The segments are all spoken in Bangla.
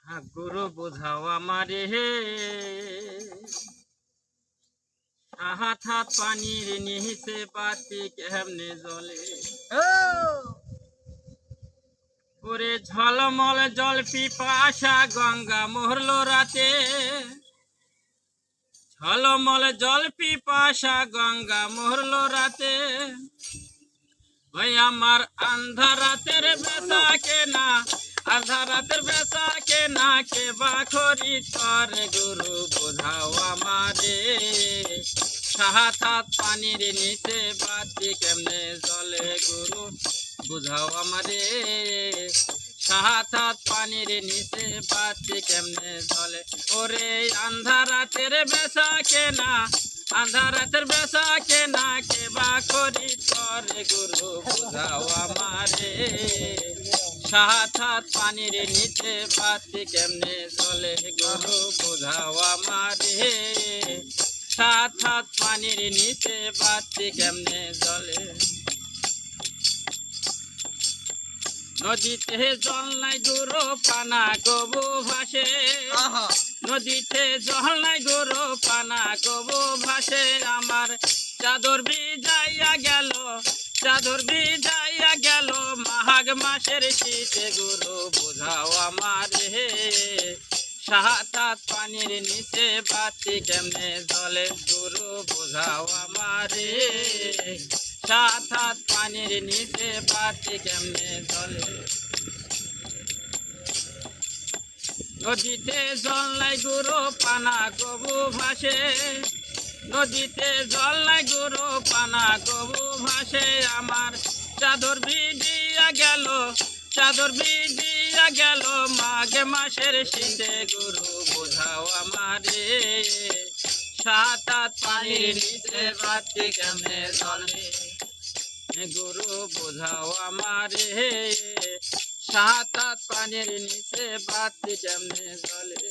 গুরু বোঝাও আমারে হে হাত হাত পানির নিচে বাতি কেমনে জলে ওরে ঝলমল জল পিপাসা গঙ্গা মরলো রাতে ঝলমল জল পিপাসা গঙ্গা মরলো রাতে ওই আমার আন্ধা রাতের বেচা কেনা আধা রাতের বেচা কেনা কে বাখরি করে গুরু বোঝাও আমারে হাত হাত পানির নিচে বাতি কেমনে জলে গুরু বুঝাও আমারে হাত হাত পানির নিচে বাতি কেমনে জলে ওরে আন্ধা রাতের বেচা কেনা আন্ধা রাতের বেচা কেনা কে বাখরি করে গুরু বুঝাও আমারে হাত হাত পানির নিচে বাতি কেমনে জলে গুরু বুঝাও আমারে হাত হাত পানির নিচে বাতি কেমনে জলে নদীতে জল নাই গুরু পানা কবু ভাসে নদীতে জল নাই গুরু পানা কবু ভাসে আমার চাদর ভিজাইয়া গেল চাদর ভিজাইয়া গেল মাঘ মাসের শীতে গুরু বোঝাও আমারে হাত হাত পানির নিচে বাতি কেমনে জলে গুরু বোঝাও আমারে হাত হাত পানির নিচে বাতি কেমনে জলে নদীতে জল নাই গুরু পানা কবু ভাসে নদীতে জল নাই গুরু পানা কবু ভাসে আমার চাদর ভিজিয়া গেল চাদর ভিজিয়া গেল মাঘ মাসের শীতে গুরু বোঝাও আমারে হাত হাত পানির নিচে বাতি কেমনে জলে গুরু বোঝাও আমারে হাত হাত পানির নিচে বাতি কেমনে জলে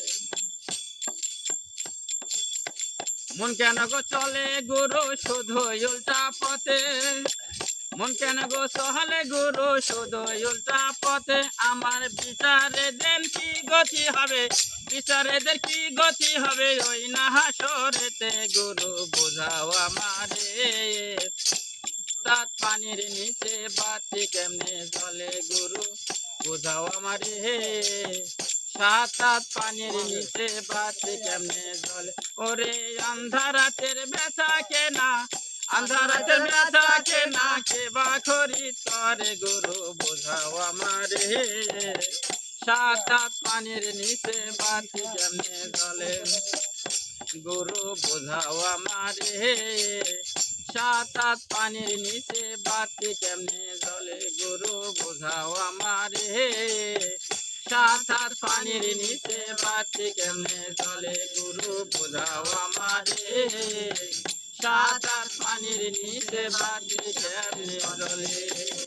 মন কেন গো চলে গুরু শুধু উল্টা পথে মন কেন গো চলে গুরু শুধু উল্টা পথে আমার বিচারে দেন কি গতি হবে বিচারে দের কি গতি হবে ওই না হাসরেতে গুরু বোঝাও আমারে হাত পানির নিচে বাতি কেমনে জলে গুরু বোঝাও আমারে হাত হাত পানির নিচে বাতি কেমনে জলে ওরে আন্ধা রাতের বেচা কেনা আন্ধা রাতের বেচা কেনা কে বাখরি করে গুরু বোঝাও আমারে হাত হাত পানির নিচে বাতি কেমনে জলে গুরু বোঝাও আমারে হাত হাত পানির নিচে বাতি কেমনে জলে গুরু বোঝাও আমারে হাত হাত পানির নিচে বাতি কেমনে জলে গুরু বোঝাও আমারে হাত হাত পানির নিচে বাতি কেমনে জলে।